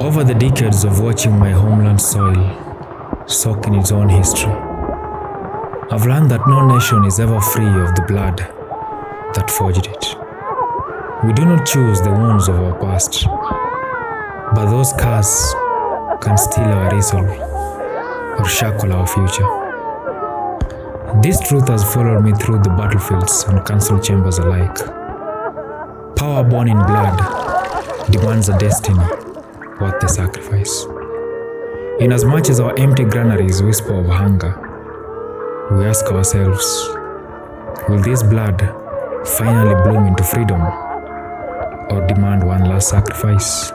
Over the decades of watching my homeland soil soak in its own history, I've learned that no nation is ever free of the blood that forged it. We do not choose the wounds of our past, but those scars can steal our resolve or shackle our future. This truth has followed me through the battlefields and council chambers alike. Power born in blood demands a destiny worth the sacrifice. Inasmuch as our empty granaries whisper of hunger, we ask ourselves, will this blood finally bloom into freedom or demand one last sacrifice?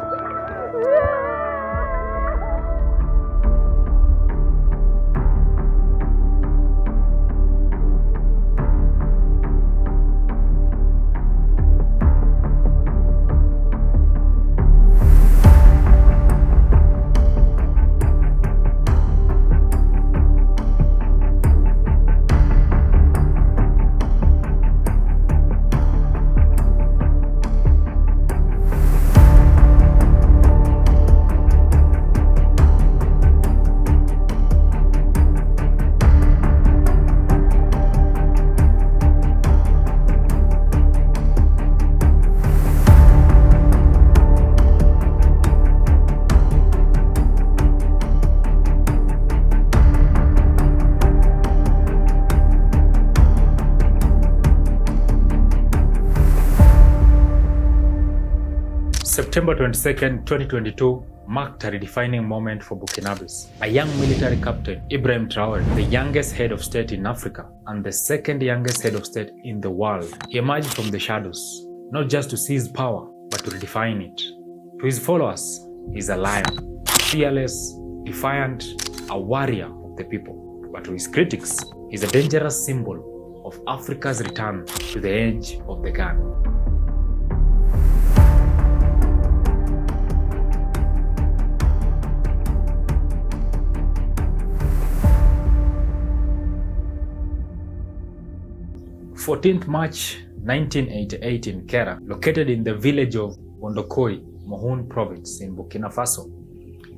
September 22nd, 2022 marked a redefining moment for Burkinabés. A young military captain, Ibrahim Traoré, the youngest head of state in Africa and the second youngest head of state in the world, he emerged from the shadows, not just to seize power, but to redefine it. To his followers, he's a lion, fearless, defiant, a warrior of the people. But to his critics, he's a dangerous symbol of Africa's return to the edge of the gun. March 1988 in Kera, located in the village of Bondokoi, Mohun province in Burkina Faso,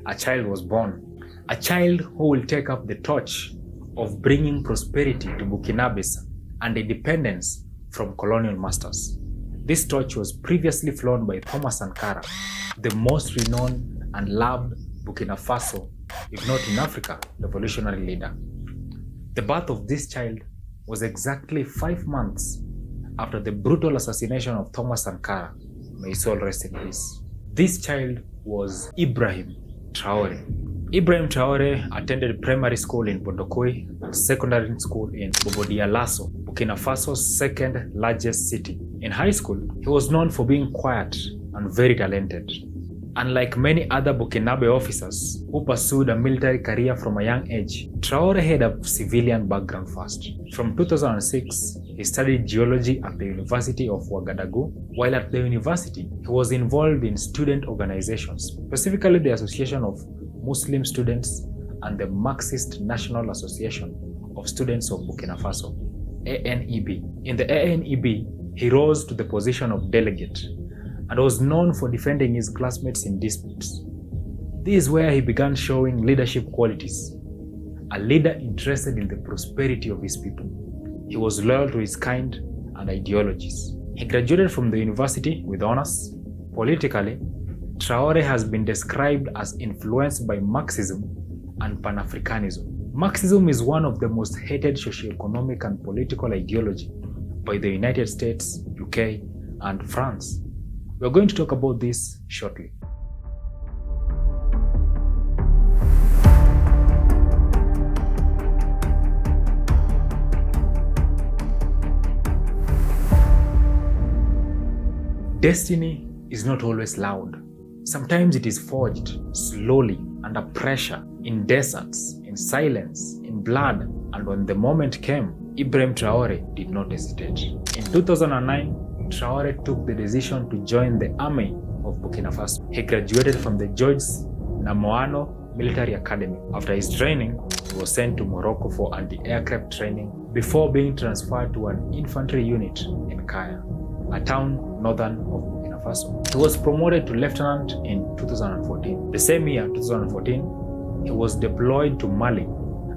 a child was born. A child who will take up the torch of bringing prosperity to Burkinabés and independence from colonial masters. This torch was previously flown by Thomas Sankara, the most renowned and loved Burkina Faso, if not in Africa, revolutionary leader. The birth of this child was exactly 5 months after the brutal assassination of Thomas Sankara. May his soul rest in peace. This child was Ibrahim Traoré. Ibrahim Traoré attended primary school in Bondokoi and secondary school in Bobodialasso, Burkina Faso's second largest city. In high school, he was known for being quiet and very talented. Unlike many other Burkinabé officers who pursued a military career from a young age, Traoré had a civilian background first. From 2006, he studied geology at the University of Ouagadougou. While at the university, he was involved in student organizations, specifically the Association of Muslim Students and the Marxist National Association of Students of Burkina Faso, ANEB. In the ANEB, he rose to the position of delegate and was known for defending his classmates in disputes. This is where he began showing leadership qualities, a leader interested in the prosperity of his people. He was loyal to his kind and ideologies. He graduated from the university with honors. Politically, Traoré has been described as influenced by Marxism and Pan-Africanism. Marxism is one of the most hated socio-economic and political ideology by the United States, UK, and France. We're going to talk about this shortly. Destiny is not always loud. Sometimes it is forged slowly, under pressure, in deserts, in silence, in blood, and when the moment came, Ibrahim Traoré did not hesitate. In 2009, Traoré took the decision to join the army of Burkina Faso. He graduated from the George Namoano Military Academy. After his training, he was sent to Morocco for anti-aircraft training before being transferred to an infantry unit in Kaya, a town northern of Burkina Faso. He was promoted to lieutenant in 2014. The same year, 2014, he was deployed to Mali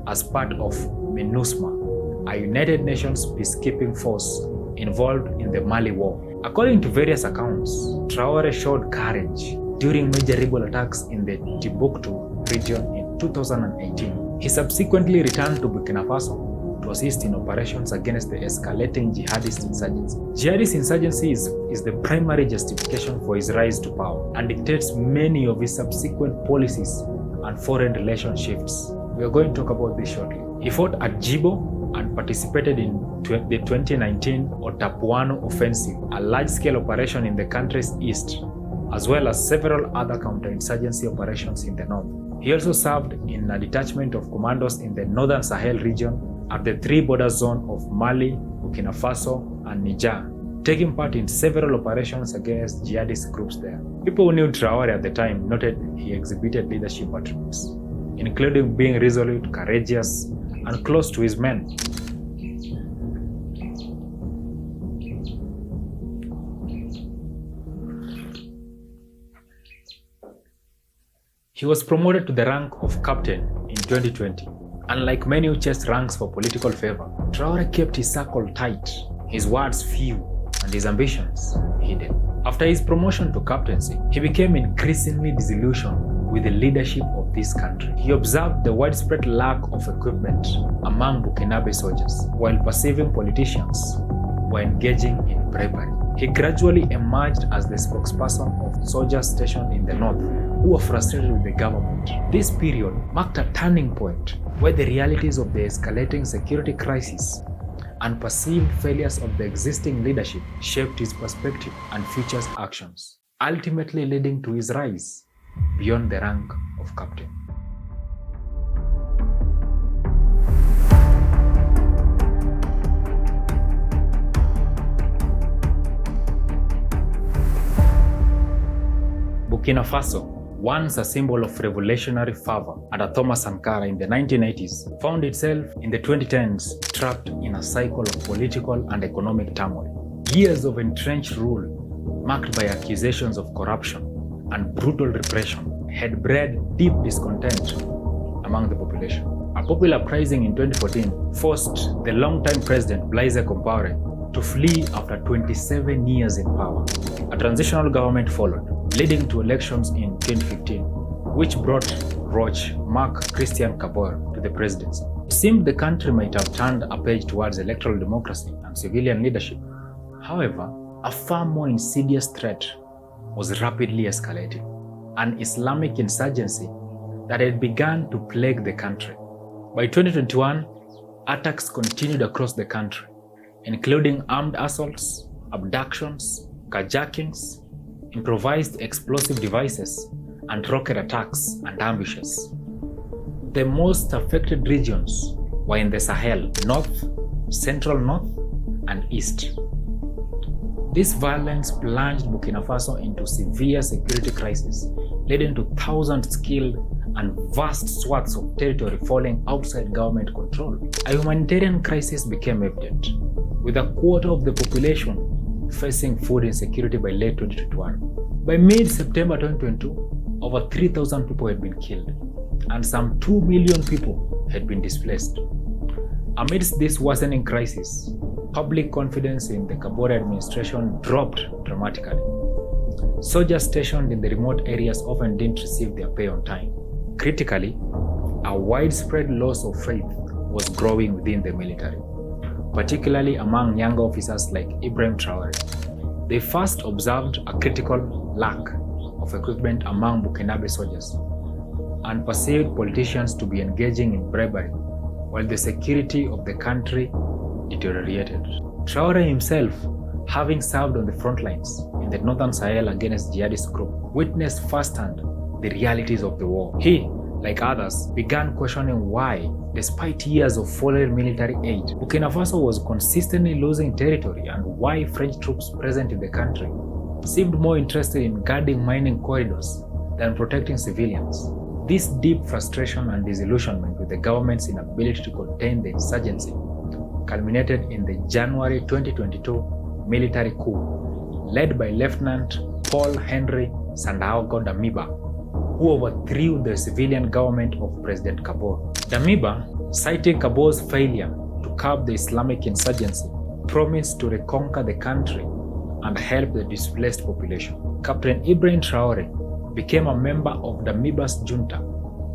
as part of MINUSMA, a United Nations peacekeeping force involved in the Mali war. According to various accounts, Traore showed courage during major rebel attacks in the Timbuktu region in 2018. He subsequently returned to Burkina Faso to assist in operations against the escalating jihadist insurgency. Jihadist insurgency is the primary justification for his rise to power and dictates many of his subsequent policies and foreign relation shifts. We are going to talk about this shortly. He fought at Djibo and participated in the 2019 Otapuano offensive, a large-scale operation in the country's east, as well as several other counterinsurgency operations in the north. He also served in a detachment of commandos in the northern Sahel region at the three border zone of Mali, Burkina Faso, and Niger, taking part in several operations against jihadist groups there. People who knew Traore at the time noted he exhibited leadership attributes, including being resolute, courageous, and close to his men. He was promoted to the rank of captain in 2020. Unlike many who chased ranks for political favor, Traore kept his circle tight, his words few, and his ambitions hidden. After his promotion to captaincy, he became increasingly disillusioned with the leadership of this country. He observed the widespread lack of equipment among Burkinabé soldiers, while perceiving politicians were engaging in bribery. He gradually emerged as the spokesperson of soldiers stationed in the north who were frustrated with the government. This period marked a turning point where the realities of the escalating security crisis and perceived failures of the existing leadership shaped his perspective and future actions, ultimately leading to his rise beyond the rank of captain. Burkina Faso, once a symbol of revolutionary fervor under Thomas Sankara in the 1980s, found itself in the 2010s trapped in a cycle of political and economic turmoil. Years of entrenched rule, marked by accusations of corruption and brutal repression, had bred deep discontent among the population. A popular uprising in 2014 forced the longtime president Blaise Compaoré to flee after 27 years in power. A transitional government followed, leading to elections in 2015, which brought Roch Marc Christian Kabore to the presidency. It seemed the country might have turned a page towards electoral democracy and civilian leadership. However, a far more insidious threat was rapidly escalating, an Islamic insurgency that had begun to plague the country. By 2021, attacks continued across the country, including armed assaults, abductions, carjackings, improvised explosive devices, and rocket attacks and ambushes. The most affected regions were in the Sahel, north, central north, and east. This violence plunged Burkina Faso into severe security crisis, leading to thousands killed and vast swaths of territory falling outside government control. A humanitarian crisis became evident, with a quarter of the population facing food insecurity by late 2021. By mid-September 2022, over 3,000 people had been killed, and some 2 million people had been displaced. Amidst this worsening crisis, public confidence in the Kabore administration dropped dramatically. Soldiers stationed in the remote areas often didn't receive their pay on time. Critically, a widespread loss of faith was growing within the military, particularly among younger officers like Ibrahim Traoré. They first observed a critical lack of equipment among Burkinabé soldiers and perceived politicians to be engaging in bribery while the security of the country deteriorated. Traoré himself, having served on the front lines in the northern Sahel against jihadist group, witnessed firsthand the realities of the war. He, like others, began questioning why, despite years of foreign military aid, Burkina Faso was consistently losing territory and why French troops present in the country seemed more interested in guarding mining corridors than protecting civilians. This deep frustration and disillusionment with the government's inability to contain the insurgency culminated in the January 2022 military coup led by Lieutenant Paul Henry Sandaogo Damiba, who overthrew the civilian government of President Kabore. Damiba, citing Kabore's failure to curb the Islamic insurgency, promised to reconquer the country and help the displaced population. Captain Ibrahim Traoré became a member of Damiba's junta,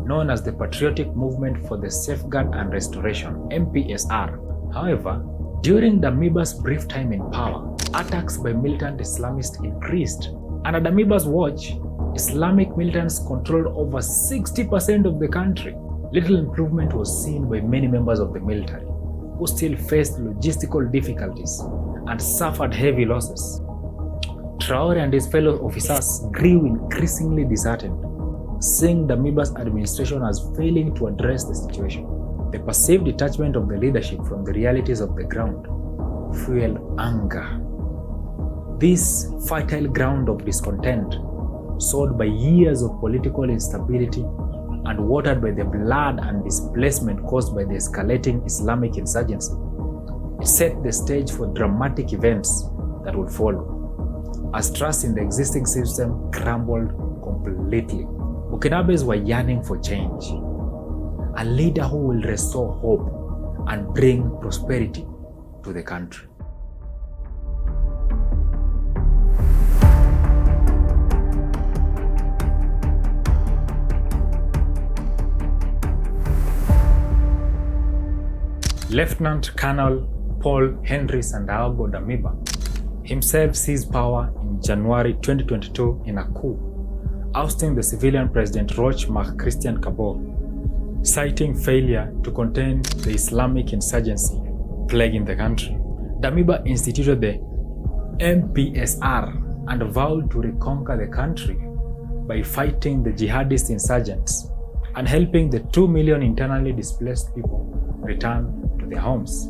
known as the Patriotic Movement for the Safeguard and Restoration (MPSR). However, during Damiba's brief time in power, attacks by militant Islamists increased. Under Damiba's watch, Islamic militants controlled over 60% of the country. Little improvement was seen by many members of the military, who still faced logistical difficulties and suffered heavy losses. Traore and his fellow officers grew increasingly disheartened, seeing Damiba's administration as failing to address the situation. The perceived detachment of the leadership from the realities of the ground fueled anger. This fertile ground of discontent, sowed by years of political instability and watered by the blood and displacement caused by the escalating Islamic insurgency, it set the stage for dramatic events that would follow, as trust in the existing system crumbled completely. Burkinabés were yearning for change, a leader who will restore hope and bring prosperity to the country. Lieutenant Colonel Paul Henry Sandaogo Damiba himself seized power in January 2022 in a coup, ousting the civilian President Roch Marc Christian Kabore, citing failure to contain the Islamic insurgency plaguing the country. Damiba instituted the MPSR and vowed to reconquer the country by fighting the jihadist insurgents and helping the 2 million internally displaced people return to their homes.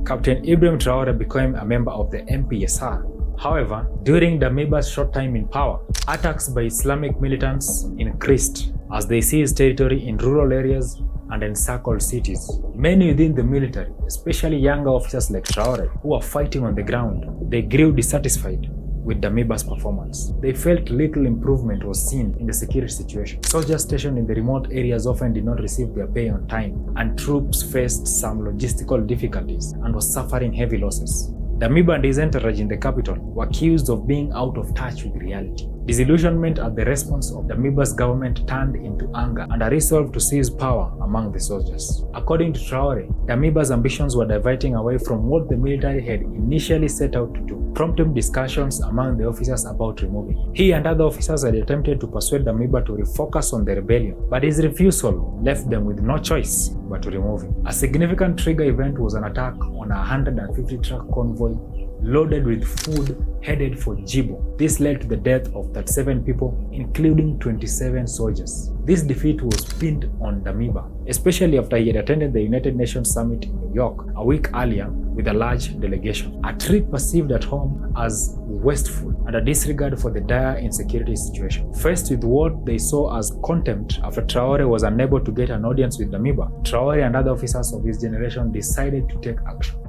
Captain Ibrahim Traoré became a member of the MPSR. However, during Damiba's short time in power, attacks by Islamic militants increased as they seized territory in rural areas and encircled cities. Many within the military, especially younger officers like Traoré, who were fighting on the ground, they grew dissatisfied with Damiba's performance. They felt little improvement was seen in the security situation. Soldiers stationed in the remote areas often did not receive their pay on time, and troops faced some logistical difficulties and was suffering heavy losses. Damiba and his entourage in the capital were accused of being out of touch with reality. Disillusionment at the response of Damiba's government turned into anger and a resolve to seize power among the soldiers. According to Traoré, Damiba's ambitions were diverting away from what the military had initially set out to do, prompting discussions among the officers about removing him. He and other officers had attempted to persuade Damiba to refocus on the rebellion, but his refusal left them with no choice but to remove him. A significant trigger event was an attack on a 150-truck convoy loaded with food headed for Djibo. This led to the death of 37 people, including 27 soldiers. This defeat was pinned on Damiba, especially after he had attended the United Nations Summit in New York a week earlier with a large delegation, a trip perceived at home as wasteful and a disregard for the dire insecurity situation. Faced with what they saw as contempt after Traore was unable to get an audience with Damiba, Traore and other officers of his generation decided to take action.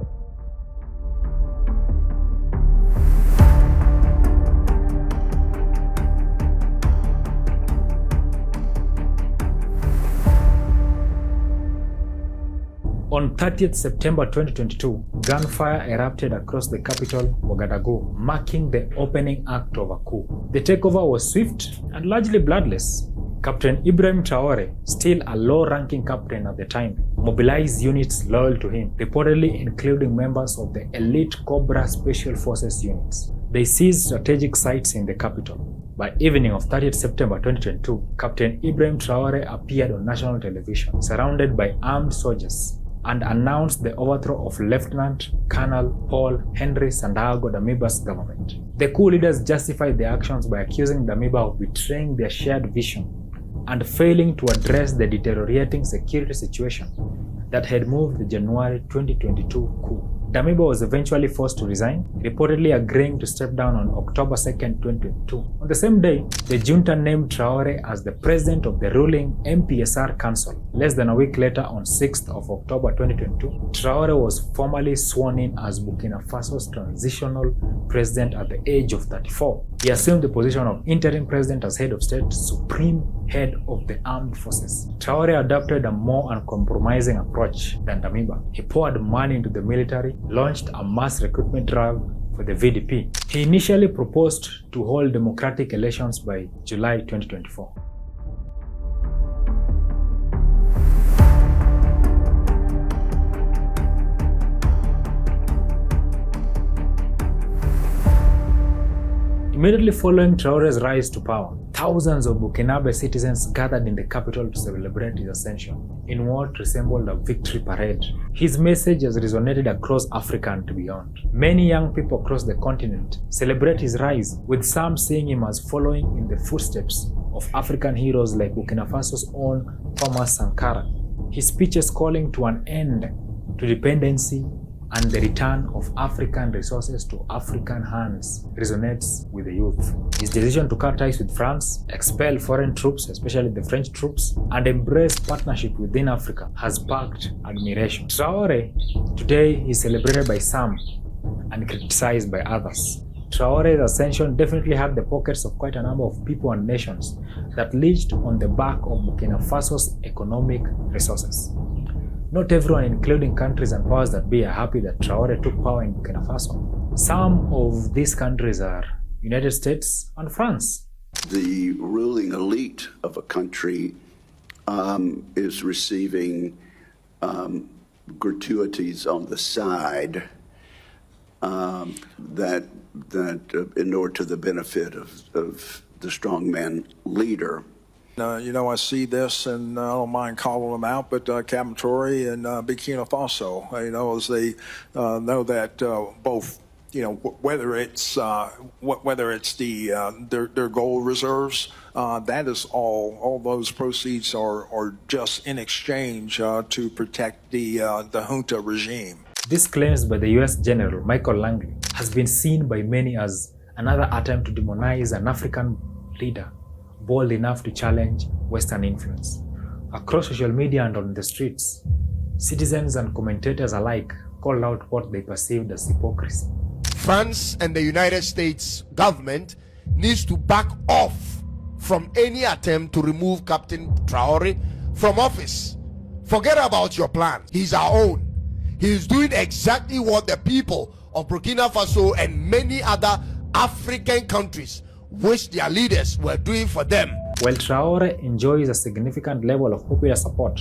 On 30th September 2022, gunfire erupted across the capital, Ouagadougou, marking the opening act of a coup. The takeover was swift and largely bloodless. Captain Ibrahim Traoré, still a low-ranking captain at the time, mobilized units loyal to him, reportedly including members of the elite Cobra Special Forces units. They seized strategic sites in the capital. By evening of 30th September 2022, Captain Ibrahim Traoré appeared on national television, surrounded by armed soldiers, and announced the overthrow of Lieutenant Colonel Paul Henry Sandaogo Damiba's government. The coup leaders justified their actions by accusing Damiba of betraying their shared vision and failing to address the deteriorating security situation that had moved the January 2022 coup. Damiba was eventually forced to resign, reportedly agreeing to step down on October 2nd, 2022. On the same day, the junta named Traore as the president of the ruling MPSR Council. Less than a week later, on 6th of October 2022, Traore was formally sworn in as Burkina Faso's transitional president at the age of 34. He assumed the position of interim president as head of state, supreme head of the armed forces. Traore adopted a more uncompromising approach than Damiba. He poured money into the military, launched a mass recruitment drive for the VDP. He initially proposed to hold democratic elections by July 2024. Immediately following Traore's rise to power, thousands of Burkinabé citizens gathered in the capital to celebrate his ascension in what resembled a victory parade. His message has resonated across Africa and beyond. Many young people across the continent celebrate his rise, with some seeing him as following in the footsteps of African heroes like Burkina Faso's own Thomas Sankara. His speeches calling to an end to dependency and the return of African resources to African hands resonates with the youth. His decision to cut ties with France, expel foreign troops, especially the French troops, and embrace partnership within Africa has sparked admiration. Traore today is celebrated by some and criticized by others. Traore's ascension definitely had the pockets of quite a number of people and nations that leached on the back of Burkina Faso's economic resources. Not everyone, including countries and powers that be, are happy that Traore took power in Burkina Faso. Some of these countries are United States and France. The ruling elite of a country is receiving gratuities on the side that inure to the benefit of the strongman leader. I see this, and I don't mind calling them out, but Captain Traore and Burkina Faso, as they know that both, whether it's their gold reserves, that is all those proceeds are just in exchange to protect the junta regime. This claims by the US General Michael Langley has been seen by many as another attempt to demonize an African leader bold enough to challenge Western influence. Across social media and on the streets, citizens and commentators alike called out what they perceived as hypocrisy. France and the United States government needs to back off from any attempt to remove Captain Traore from office. Forget about your plan. He's our own. He's doing exactly what the people of Burkina Faso and many other African countries wish their leaders were doing for them. While Traore enjoys a significant level of popular support,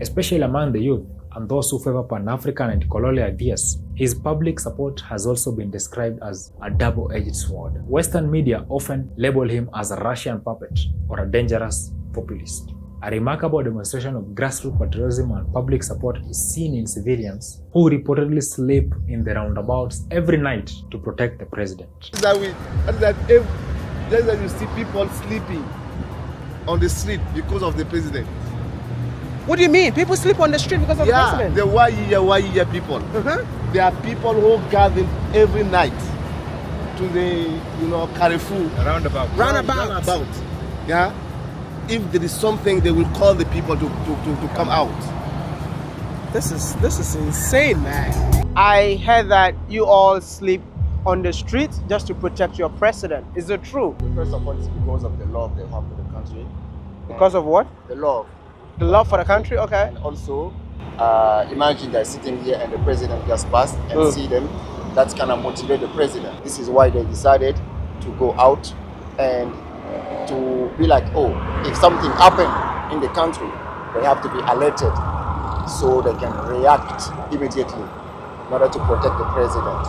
especially among the youth and those who favor Pan-African and colonial ideas, his public support has also been described as a double-edged sword. Western media often label him as a Russian puppet or a dangerous populist. A remarkable demonstration of grassroots patriotism and public support is seen in civilians who reportedly sleep in the roundabouts every night to protect the president. Just that you see people sleeping on the street because of the president. What do you mean? People sleep on the street because of the president? The Wayiyans people. There are people who gather every night to the Carrefour. Roundabout. Yeah. If there is something, they will call the people to come out. This is insane, man. I heard that you all sleep on the street just to protect your president. Is it true? First of all, it's because of the love they have for the country. Because of what? The love. The love for the country? Okay. And also, imagine they're sitting here and the president just passed and see them. That's kind of motivate the president. This is why they decided to go out and to be like, oh, if something happened in the country, they have to be alerted so they can react immediately in order to protect the president.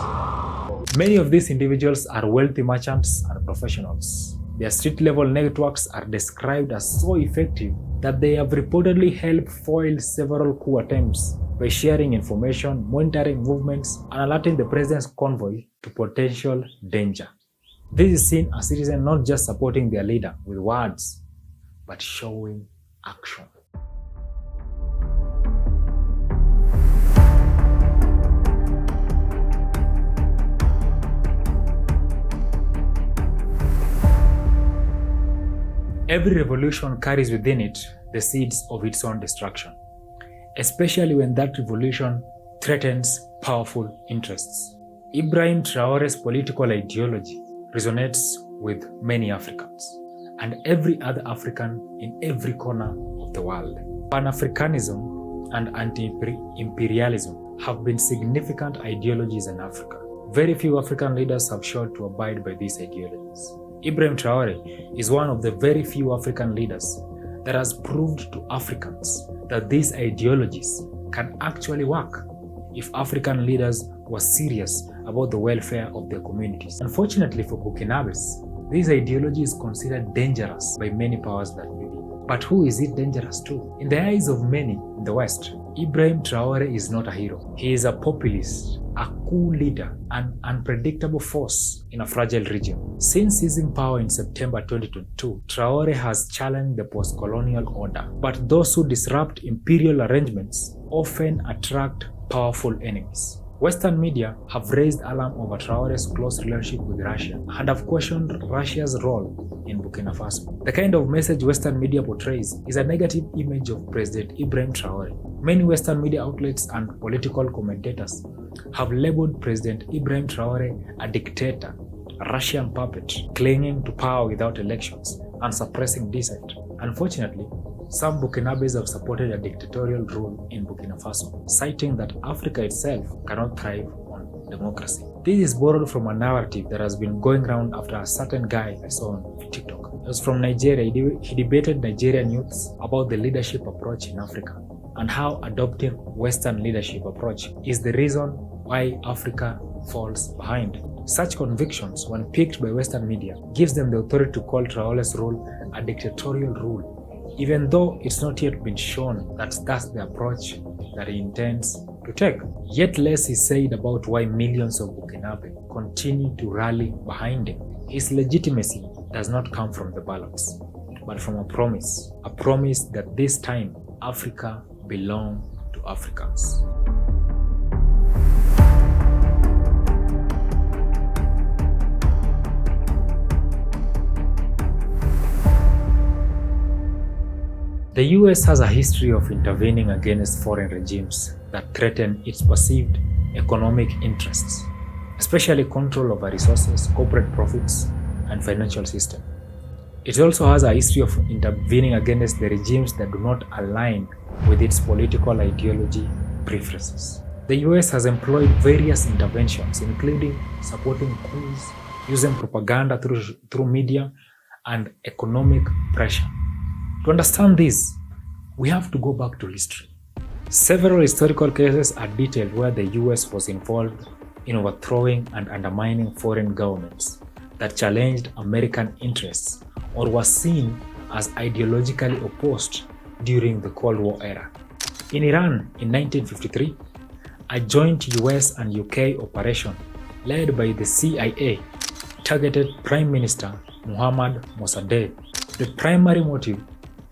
Many of these individuals are wealthy merchants and professionals. Their street-level networks are described as so effective that they have reportedly helped foil several coup attempts by sharing information, monitoring movements, and alerting the president's convoy to potential danger. This is seen as citizens not just supporting their leader with words, but showing action. Every revolution carries within it the seeds of its own destruction, especially when that revolution threatens powerful interests. Ibrahim Traoré's political ideology resonates with many Africans and every other African in every corner of the world. Pan-Africanism and anti-imperialism have been significant ideologies in Africa. Very few African leaders have shown to abide by these ideologies. Ibrahim Traoré is one of the very few African leaders that has proved to Africans that these ideologies can actually work if African leaders were serious about the welfare of their communities. Unfortunately for Burkinabés, this ideology is considered dangerous by many powers that be. But who is it dangerous to? In the eyes of many in the West, Ibrahim Traoré is not a hero. He is a populist, a coup leader, an unpredictable force in a fragile region. Since seizing power in September 2022, Traoré has challenged the post-colonial order. But those who disrupt imperial arrangements often attract powerful enemies. Western media have raised alarm over Traoré's close relationship with Russia and have questioned Russia's role in Burkina Faso. The kind of message Western media portrays is a negative image of President Ibrahim Traoré. Many Western media outlets and political commentators have labeled President Ibrahim Traoré a dictator, a Russian puppet, clinging to power without elections and suppressing dissent. Unfortunately, some Burkinabés have supported a dictatorial rule in Burkina Faso, citing that Africa itself cannot thrive on democracy. This is borrowed from a narrative that has been going around after a certain guy I saw on TikTok. He was from Nigeria. He debated Nigerian youths about the leadership approach in Africa and how adopting Western leadership approach is the reason why Africa falls behind. Such convictions, when picked by Western media, gives them the authority to call Traoré's rule a dictatorial rule, even though it's not yet been shown that that's the approach that he intends to take. Yet less is said about why millions of Burkinabé continue to rally behind him. His legitimacy does not come from the ballots, but from a promise that this time Africa belongs to Africans. The US has a history of intervening against foreign regimes that threaten its perceived economic interests, especially control over resources, corporate profits, and financial system. It also has a history of intervening against the regimes that do not align with its political ideology preferences. The US has employed various interventions, including supporting coups, using propaganda through media, and economic pressure. To understand this, we have to go back to history. Several historical cases are detailed where the US was involved in overthrowing and undermining foreign governments that challenged American interests or were seen as ideologically opposed during the Cold War era. In Iran in 1953, a joint US and UK operation led by the CIA targeted Prime Minister Mohammad Mossadegh. The primary motive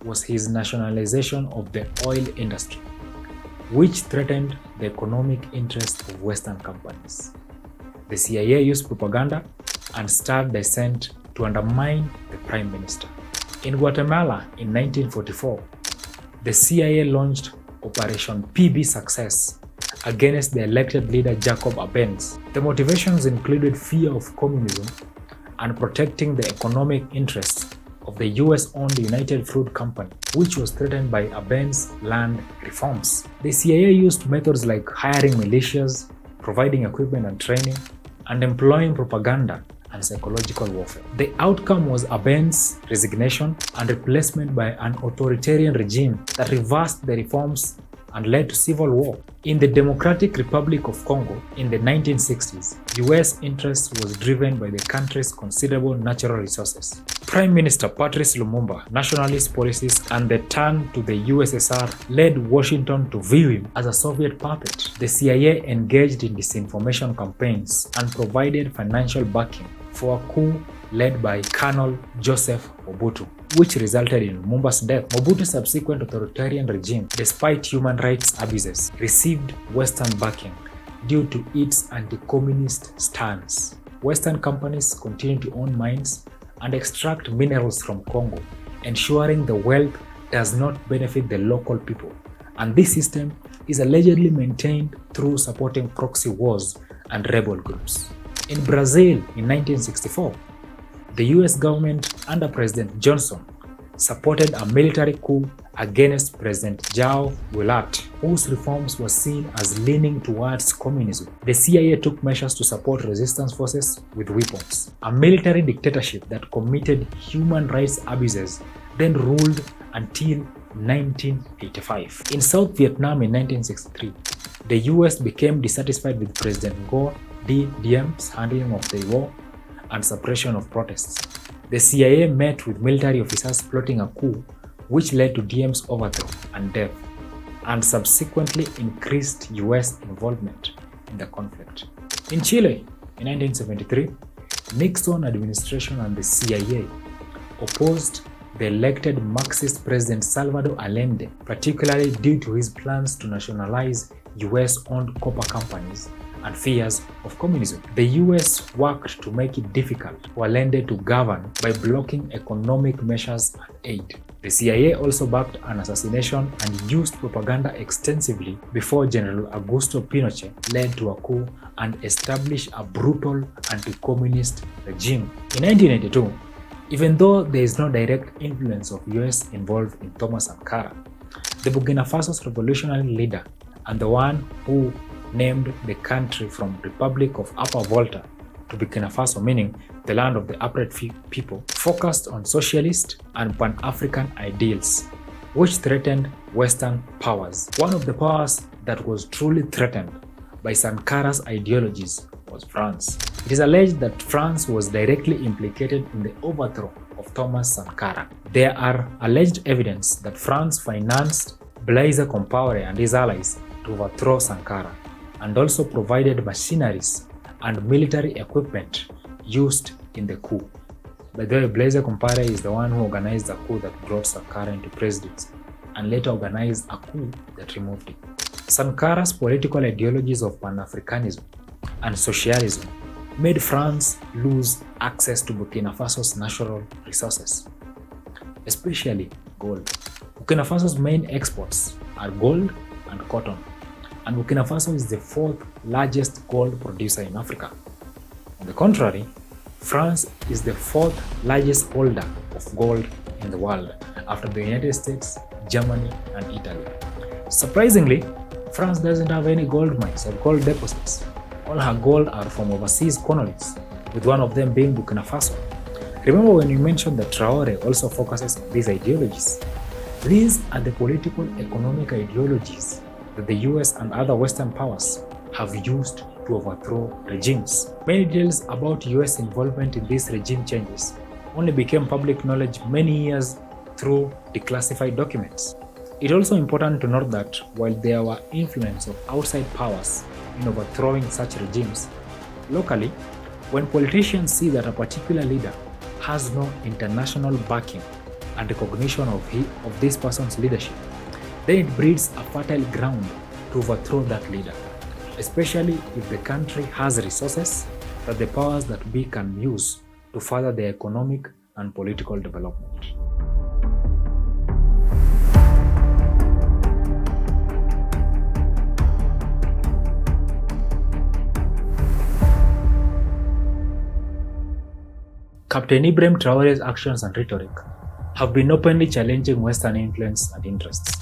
was his nationalization of the oil industry, which threatened the economic interests of Western companies. The CIA used propaganda and stirred dissent to undermine the prime minister. In Guatemala in 1944, the CIA launched Operation PB Success against the elected leader Jacob Arbenz. The motivations included fear of communism and protecting the economic interests of the US-owned United Fruit Company, which was threatened by Arbenz land reforms. The CIA used methods like hiring militias, providing equipment and training, and employing propaganda and psychological warfare. The outcome was Arbenz's resignation and replacement by an authoritarian regime that reversed the reforms and led to civil war. In the Democratic Republic of Congo in the 1960s, US interest was driven by the country's considerable natural resources. Prime Minister Patrice Lumumba's nationalist policies and the turn to the USSR led Washington to view him as a Soviet puppet. The CIA engaged in disinformation campaigns and provided financial backing for a coup led by Colonel Joseph Mobutu, which resulted in Lumumba's death. Mobutu's subsequent authoritarian regime, despite human rights abuses, received Western backing due to its anti-communist stance. Western companies continued to own mines and extract minerals from Congo, ensuring the wealth does not benefit the local people. And this system is allegedly maintained through supporting proxy wars and rebel groups. In Brazil in 1964, the US government under President Johnson supported a military coup against President João Goulart, whose reforms were seen as leaning towards communism. The CIA took measures to support resistance forces with weapons. A military dictatorship that committed human rights abuses then ruled until 1985. In South Vietnam in 1963, the US became dissatisfied with President Ngo Diem's handling of the war and suppression of protests. The CIA met with military officers plotting a coup which led to Diem's overthrow and death, and subsequently increased US involvement in the conflict. In Chile, in 1973, Nixon administration and the CIA opposed the elected Marxist President Salvador Allende, particularly due to his plans to nationalize US-owned copper companies and fears of communism. The US worked to make it difficult for Allende to govern by blocking economic measures and aid. The CIA also backed an assassination and used propaganda extensively before General Augusto Pinochet led to a coup and established a brutal anti-communist regime. In 1982, even though there is no direct influence of US involved in Thomas Sankara, the Burkina Faso's revolutionary leader and the one who named the country from Republic of Upper Volta to Burkina Faso, meaning the land of the upright people, focused on socialist and Pan-African ideals, which threatened Western powers. One of the powers that was truly threatened by Sankara's ideologies was France. It is alleged that France was directly implicated in the overthrow of Thomas Sankara. There are alleged evidence that France financed Blaise Compaoré and his allies to overthrow Sankara, and also provided machineries and military equipment used in the coup. By the way, Blaise Compaoré is the one who organized the coup that brought Sankara into presidency and later organized a coup that removed him. Sankara's political ideologies of Pan-Africanism and socialism made France lose access to Burkina Faso's natural resources, especially gold. Burkina Faso's main exports are gold and cotton, and Burkina Faso is the fourth largest gold producer in Africa. On the contrary, France is the fourth largest holder of gold in the world after the United States, Germany, and Italy. Surprisingly, France doesn't have any gold mines or gold deposits. All her gold are from overseas colonies, with one of them being Burkina Faso. Remember when we mentioned that Traore also focuses on these ideologies? These are the political economic ideologies that the US and other Western powers have used to overthrow regimes. Many details about US involvement in these regime changes only became public knowledge many years through declassified documents. It's also important to note that while there were influence of outside powers in overthrowing such regimes, locally, when politicians see that a particular leader has no international backing and recognition of this person's leadership, then it breeds a fertile ground to overthrow that leader, especially if the country has resources that the powers that be can use to further their economic and political development. Captain Ibrahim Traoré's actions and rhetoric have been openly challenging Western influence and interests.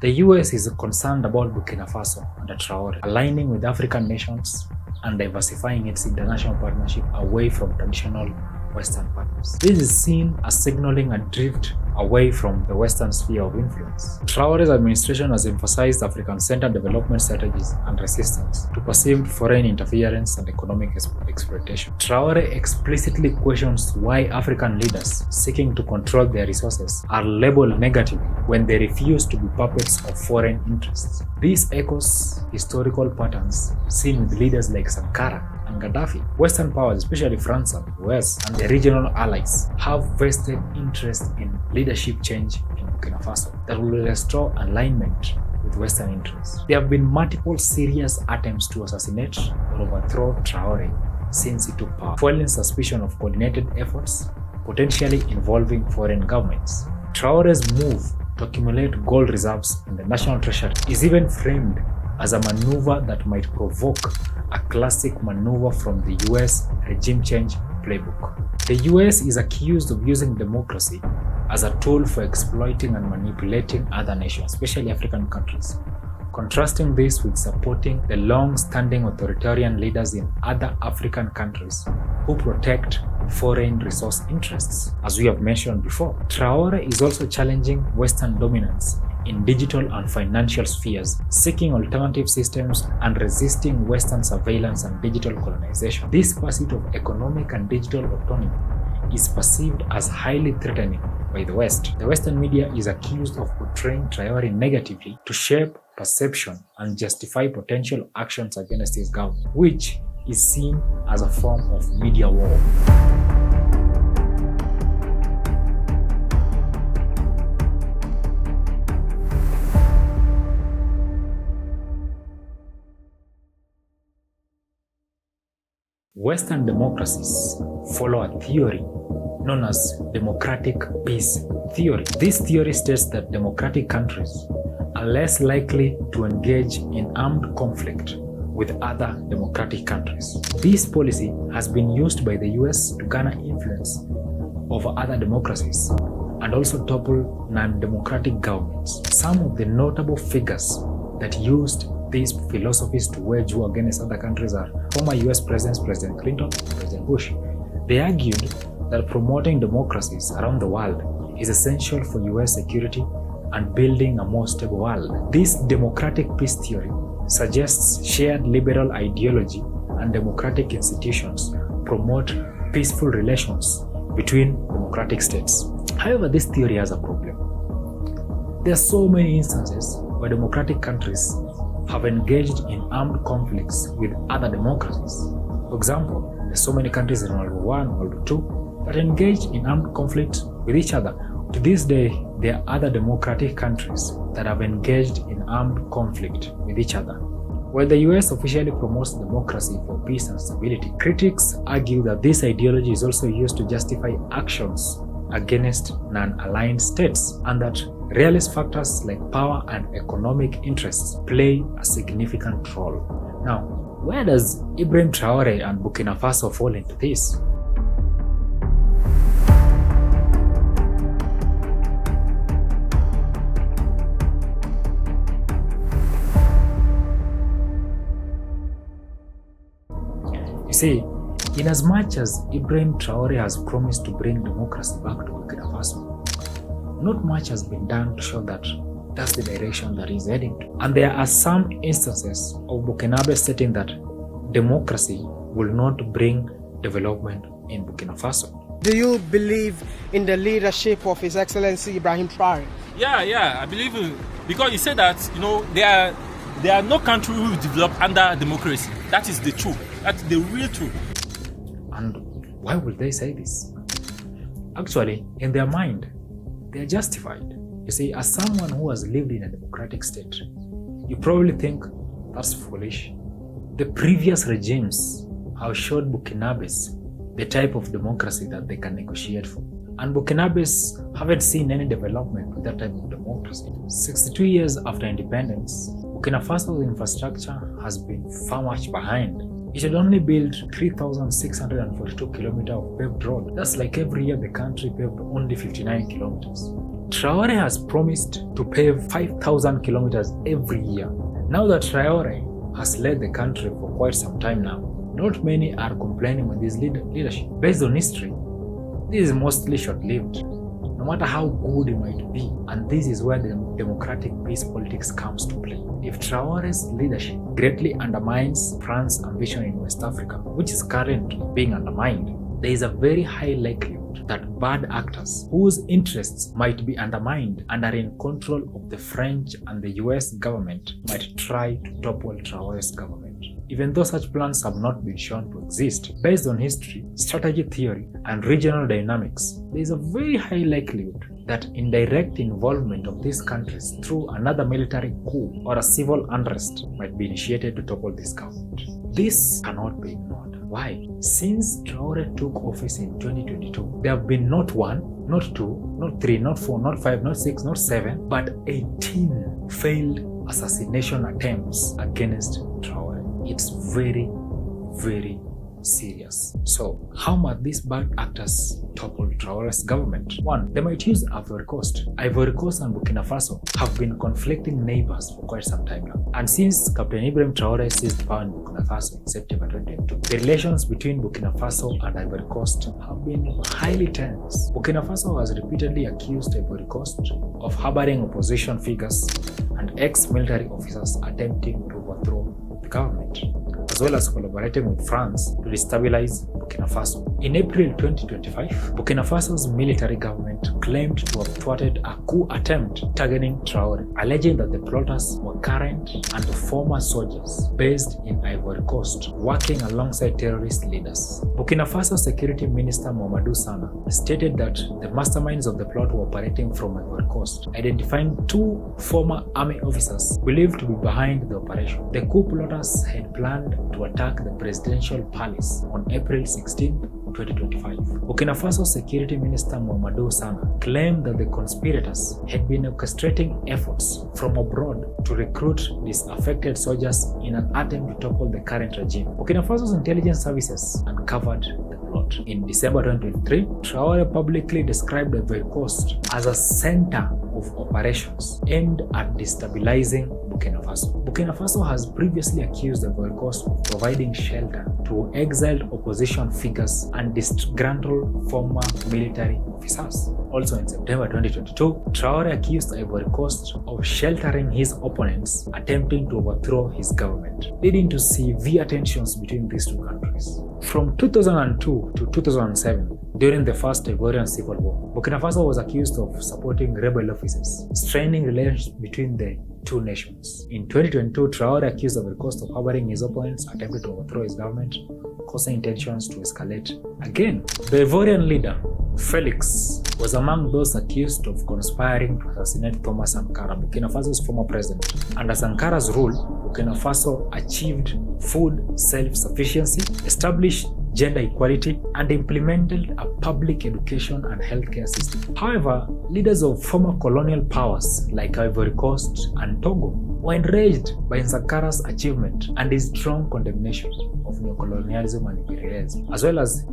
The US is concerned about Burkina Faso under Traore, aligning with African nations and diversifying its international partnership away from traditional Western partners. This is seen as signaling a drift away from the Western sphere of influence. Traore's administration has emphasized African-centered development strategies and resistance to perceived foreign interference and economic exploitation. Traore explicitly questions why African leaders seeking to control their resources are labeled negatively when they refuse to be puppets of foreign interests. This echoes historical patterns seen with leaders like Sankara and Gaddafi. Western powers, especially France and the US and their regional allies, have vested interest in leadership change in Burkina Faso that will restore alignment with Western interests. There have been multiple serious attempts to assassinate or overthrow Traore since he took power, fueling suspicion of coordinated efforts, potentially involving foreign governments. Traore's move to accumulate gold reserves in the national treasury is even framed as a maneuver that might provoke a classic maneuver from the US regime change playbook. The US is accused of using democracy as a tool for exploiting and manipulating other nations, especially African countries, contrasting this with supporting the long-standing authoritarian leaders in other African countries who protect foreign resource interests. As we have mentioned before, Traore is also challenging Western dominance in digital and financial spheres, seeking alternative systems and resisting Western surveillance and digital colonization. This pursuit of economic and digital autonomy is perceived as highly threatening by the West. The Western media is accused of portraying Traore negatively to shape perception and justify potential actions against his government, which is seen as a form of media war. Western democracies follow a theory known as democratic peace theory. This theory states that democratic countries are less likely to engage in armed conflict with other democratic countries. This policy has been used by the US to garner influence over other democracies and also topple non-democratic governments. Some of the notable figures that used these philosophies to wage war against other countries are former US presidents, President Clinton and President Bush. They argued that promoting democracies around the world is essential for US security and building a more stable world. This democratic peace theory suggests shared liberal ideology and democratic institutions promote peaceful relations between democratic states. However, this theory has a problem. There are so many instances where democratic countries have engaged in armed conflicts with other democracies. For example, there are so many countries in World War I, World War II that engaged in armed conflict with each other. To this day, there are other democratic countries that have engaged in armed conflict with each other. While the US officially promotes democracy for peace and stability, critics argue that this ideology is also used to justify actions against non-aligned states, and that realist factors like power and economic interests play a significant role. Now, where does Ibrahim Traoré and Burkina Faso fall into this? You see, in as much as Ibrahim Traoré has promised to bring democracy back to Burkina Faso, not much has been done to show that that's the direction that he's heading to. And there are some instances of Burkinabé stating that democracy will not bring development in Burkina Faso. Do you believe in the leadership of His Excellency Ibrahim Traoré? Yeah, I believe in, because he said that, there are no country who develop under democracy. That is the truth. That's the real truth. And why would they say this? Actually, in their mind, they are justified. You see, as someone who has lived in a democratic state, you probably think that's foolish. The previous regimes have showed Burkinabés the type of democracy that they can negotiate for. And Burkinabés haven't seen any development with that type of democracy. 62 years after independence, Burkina Faso's infrastructure has been far much behind. It had only built 3,642 kilometers of paved road. That's like every year the country paved only 59 kilometers. Traoré has promised to pave 5,000 kilometers every year. Now that Traoré has led the country for quite some time now, not many are complaining with his leadership. Based on history, this is mostly short-lived, no matter how good it might be. And this is where the democratic peace politics comes to play. If Traoré's leadership greatly undermines France's ambition in West Africa, which is currently being undermined, there is a very high likelihood that bad actors whose interests might be undermined and are in control of the French and the US government might try to topple Traoré's government. Even though such plans have not been shown to exist, based on history, strategy theory, and regional dynamics, there is a very high likelihood that indirect involvement of these countries through another military coup or a civil unrest might be initiated to topple this government. This cannot be ignored. Why? Since Traore took office in 2022, there have been not 1, not 2, not 3, not 4, not 5, not 6, not 7, but 18 failed assassination attempts against Traore. It's very, very serious. So, how might these bad actors topple Traore's government? 1. They might use Ivory Coast. Ivory Coast and Burkina Faso have been conflicting neighbors for quite some time now. And since Captain Ibrahim Traoré seized power in Burkina Faso in September 2022, the relations between Burkina Faso and Ivory Coast have been highly tense. Burkina Faso has repeatedly accused Ivory Coast of harboring opposition figures and ex-military officers attempting to overthrow the government, as well as collaborating with France to destabilize Burkina Faso. In April 2025, Burkina Faso's military government claimed to have thwarted a coup attempt targeting Traore, alleging that the plotters were current and former soldiers based in Ivory Coast, working alongside terrorist leaders. Burkina Faso Security Minister Mamadou Sana stated that the masterminds of the plot were operating from Ivory Coast, identifying 2 former army officers believed to be behind the operation. The coup plotters had planned to attack the presidential palace on April 16, 2025. Burkina Faso Security Minister Mamadou Sana claimed that the conspirators had been orchestrating efforts from abroad to recruit disaffected soldiers in an attempt to topple the current regime. Burkina Faso's intelligence services uncovered the plot. In December 2023, Traore publicly described Ivory Coast as a center of operations aimed at destabilizing Burkina Faso. Burkina Faso has previously accused Ivory Coast of providing shelter to exiled opposition figures and disgruntled former military officers. Also in September 2022, Traore accused Ivory Coast of sheltering his opponents attempting to overthrow his government, leading to severe tensions between these 2 countries. From 2002 to 2007, during the first Ivorian civil war, Burkina Faso was accused of supporting rebel officers, straining relations between the 2 nations. In 2022, Traore accused Ivory Coast of harboring his opponents, attempted to overthrow his government, causing tensions to escalate again. The Ivorian leader, Felix, was among those accused of conspiring to assassinate Thomas Sankara, Burkina Faso's former president. Under Sankara's rule, Burkina Faso achieved food self-sufficiency, established gender equality, and implemented a public education and healthcare system. However, leaders of former colonial powers like Ivory Coast and Togo were enraged by Sankara's achievement and his strong condemnation of neocolonialism and imperialism, as well as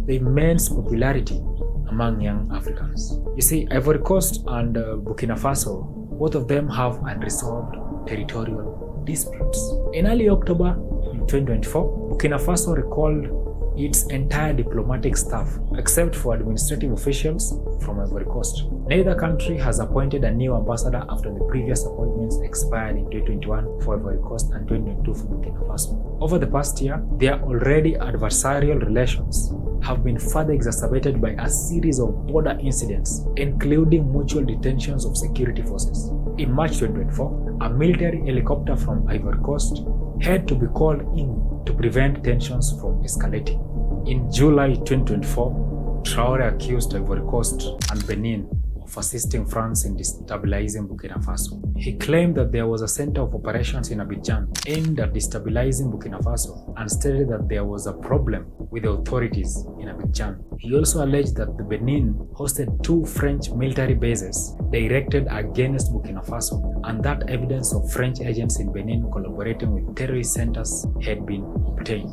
the immense popularity among young Africans. You see, Ivory Coast and Burkina Faso, both of them have unresolved territorial disputes. In early October 2024, Burkina Faso recalled its entire diplomatic staff, except for administrative officials from Ivory Coast. Neither country has appointed a new ambassador after the previous appointments expired in 2021 for Ivory Coast and 2022 for Burkina Faso. Over the past year, their already adversarial relations have been further exacerbated by a series of border incidents, including mutual detentions of security forces. In March 2024, a military helicopter from Ivory Coast had to be called in to prevent tensions from escalating. In July 2024, Traore accused Ivory Coast and Benin of assisting France in destabilizing Burkina Faso. He claimed that there was a center of operations in Abidjan aimed at destabilizing Burkina Faso and stated that there was a problem with the authorities in Abidjan. He also alleged that the Benin hosted 2 French military bases directed against Burkina Faso, and that evidence of French agents in Benin collaborating with terrorist centers had been obtained.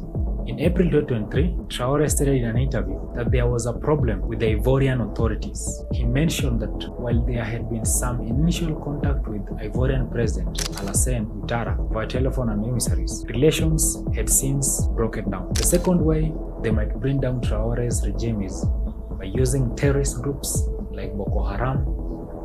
In April 2023, Traore stated in an interview that there was a problem with the Ivorian authorities. He mentioned that while there had been some initial contact with Ivorian President Alassane Ouattara via telephone and emissaries, relations had since broken down. The second way they might bring down Traore's regime is by using terrorist groups like Boko Haram,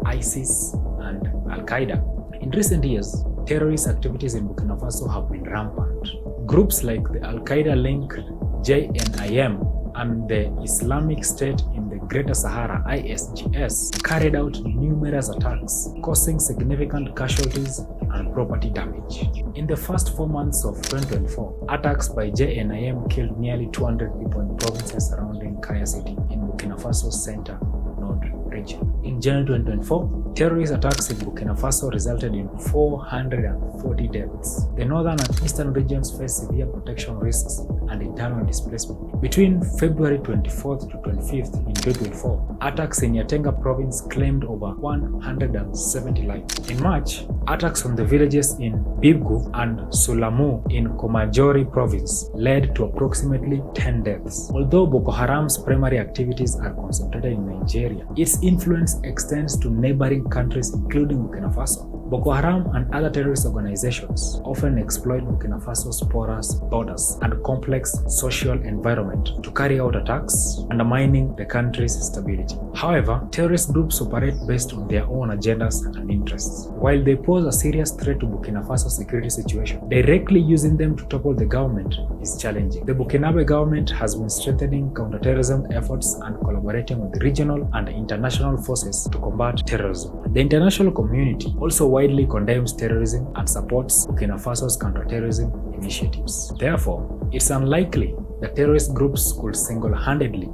ISIS, and Al-Qaeda. In recent years, terrorist activities in Burkina Faso have been rampant. Groups like the Al-Qaeda-linked JNIM and the Islamic State in the Greater Sahara ISGS carried out numerous attacks, causing significant casualties and property damage. In the first 4 months of 2024, attacks by JNIM killed nearly 200 people in provinces surrounding Kaya City in Burkina Faso's center, Nord Ring. region. In January 2024, terrorist attacks in Burkina Faso resulted in 440 deaths. The northern and eastern regions face severe protection risks and internal displacement. Between February 24th to 25th in 2024, attacks in Yatenga province claimed over 170 lives. In March, attacks on the villages in Bibgu and Sulamu in Komajori province led to approximately 10 deaths. Although Boko Haram's primary activities are concentrated in Nigeria, its influence extends to neighboring countries including Burkina Faso. Boko Haram and other terrorist organizations often exploit Burkina Faso's porous borders and complex social environment to carry out attacks, undermining the country's stability. However, terrorist groups operate based on their own agendas and interests. While they pose a serious threat to Burkina Faso's security situation, directly using them to topple the government is challenging. The Burkinabé government has been strengthening counterterrorism efforts and collaborating with regional and international forces to combat terrorism. The international community also widely condemns terrorism and supports Burkina Faso's counterterrorism initiatives. Therefore, it's unlikely that terrorist groups could single-handedly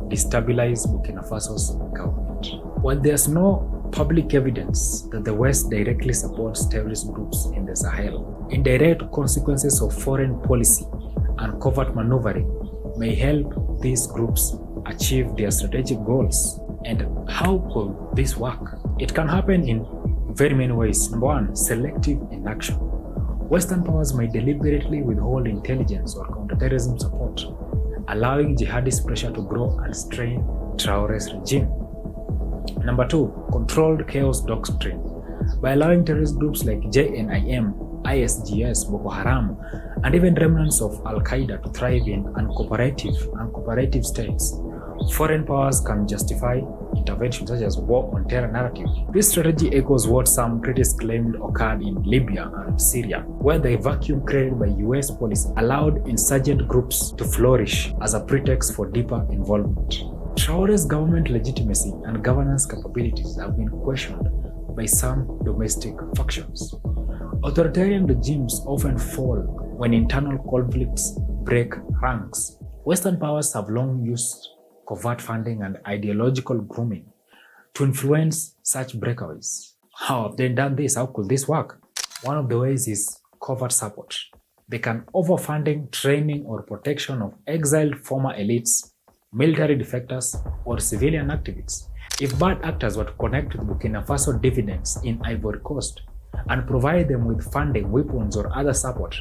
destabilize Burkina Faso's government. While there's no public evidence that the West directly supports terrorist groups in the Sahel, indirect consequences of foreign policy and covert maneuvering may help these groups achieve their strategic goals. And how could this work? It can happen in very many ways. Number one, selective inaction. Western powers may deliberately withhold intelligence or counterterrorism support, allowing jihadist pressure to grow and strain Traore's regime. Number two, controlled chaos doctrine. By allowing terrorist groups like JNIM, ISGS, Boko Haram, and even remnants of Al-Qaeda to thrive in uncooperative states, foreign powers can justify intervention such as war on terror narrative. This strategy echoes what some critics claimed occurred in Libya and Syria, where the vacuum created by US policy allowed insurgent groups to flourish as a pretext for deeper involvement. Traore's government legitimacy and governance capabilities have been questioned by some domestic factions. Authoritarian regimes often fall when internal conflicts break ranks. Western powers have long used covert funding and ideological grooming to influence such breakaways. How have they done this? How could this work? One of the ways is covert support. They can offer funding, training, or protection of exiled former elites, military defectors, or civilian activists. If bad actors were to connect with Burkina Faso dividends in Ivory Coast and provide them with funding, weapons, or other support,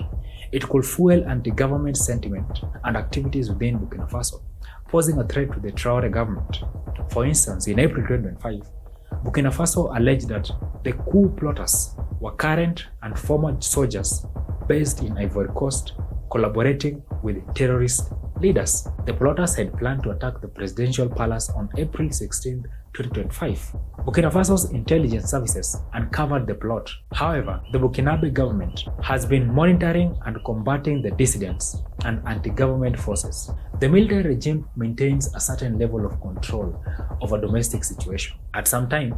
it could fuel anti-government sentiment and activities within Burkina Faso, posing a threat to the Traore government. For instance, in April 2025, Burkina Faso alleged that the coup plotters were current and former soldiers based in Ivory Coast collaborating with terrorist leaders. The plotters had planned to attack the presidential palace on April 16, 2025. Burkina Faso's intelligence services uncovered the plot. However, the Burkinabé government has been monitoring and combating the dissidents and anti-government forces. The military regime maintains a certain level of control over domestic situation. At some time,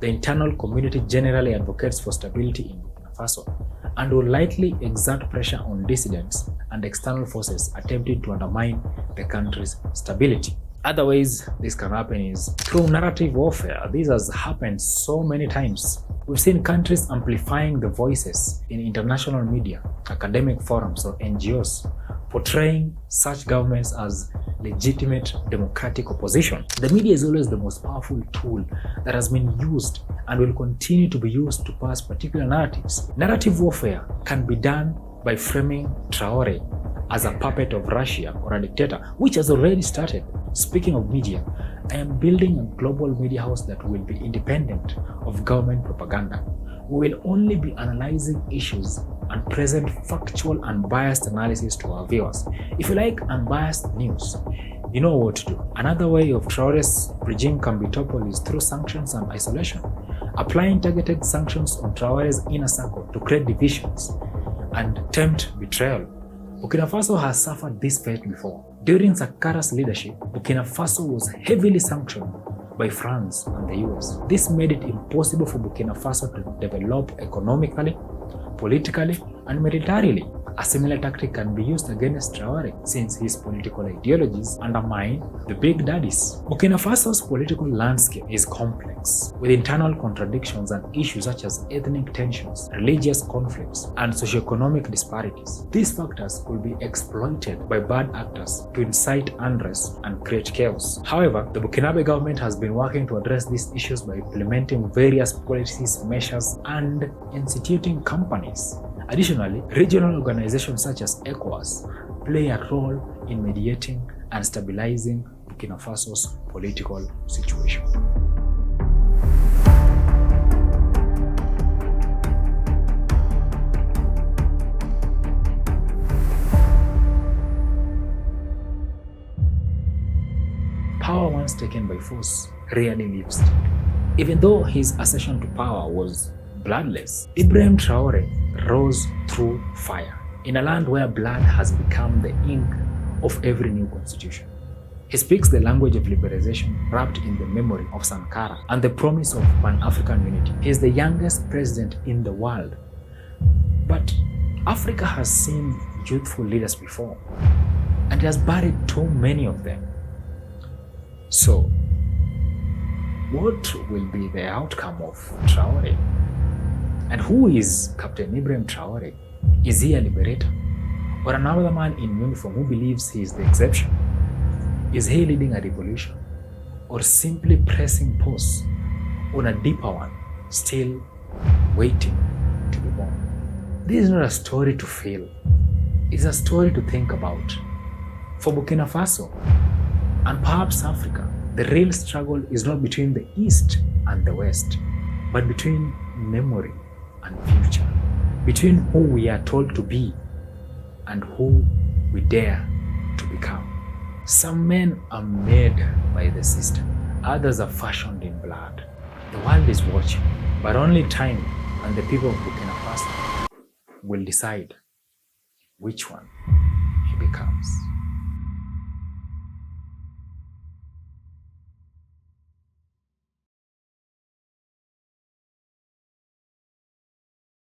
the internal community generally advocates for stability in Burkina Faso and will likely exert pressure on dissidents and external forces attempting to undermine the country's stability. Other ways this can happen is through narrative warfare. This has happened so many times. We've seen countries amplifying the voices in international media, academic forums, or NGOs, portraying such governments as legitimate democratic opposition. The media is always the most powerful tool that has been used and will continue to be used to pass particular narratives. Narrative warfare can be done by framing Traore as a puppet of Russia or a dictator, which has already started. Speaking of media, I am building a global media house that will be independent of government propaganda. We will only be analyzing issues and present factual and biased analysis to our viewers. If you like unbiased news, you know what to do. Another way of Traore's regime can be toppled is through sanctions and isolation. Applying targeted sanctions on Traore's inner circle to create divisions and tempt betrayal. Burkina Faso has suffered this fate before. During Sankara's leadership, Burkina Faso was heavily sanctioned by France and the US. This made it impossible for Burkina Faso to develop economically, politically, and militarily. A similar tactic can be used against Traore since his political ideologies undermine the big daddies. Burkina Faso's political landscape is complex, with internal contradictions and issues such as ethnic tensions, religious conflicts, and socioeconomic disparities. These factors could be exploited by bad actors to incite unrest and create chaos. However, the Burkinabé government has been working to address these issues by implementing various policies, measures, and instituting companies. Additionally, regional organizations such as ECOWAS play a role in mediating and stabilizing Burkina Faso's political situation. Power once taken by force rarely lives. Even though his accession to power was bloodless, Ibrahim Traoré rose through fire in a land where blood has become the ink of every new constitution. He speaks the language of liberalization wrapped in the memory of Sankara and the promise of Pan-African unity. He is the youngest president in the world. But Africa has seen youthful leaders before, and it has buried too many of them. So, what will be the outcome of Traoré? And who is Captain Ibrahim Traoré? Is he a liberator? Or another man in uniform who believes he is the exception? Is he leading a revolution? Or simply pressing pause on a deeper one, still waiting to be born? This is not a story to feel. It's a story to think about. For Burkina Faso, and perhaps Africa, the real struggle is not between the East and the West, but between memory and future, between who we are told to be and who we dare to become. Some men are made by the system, others are fashioned in blood. The world is watching, but only time and the people of Burkina Faso will decide which one he becomes.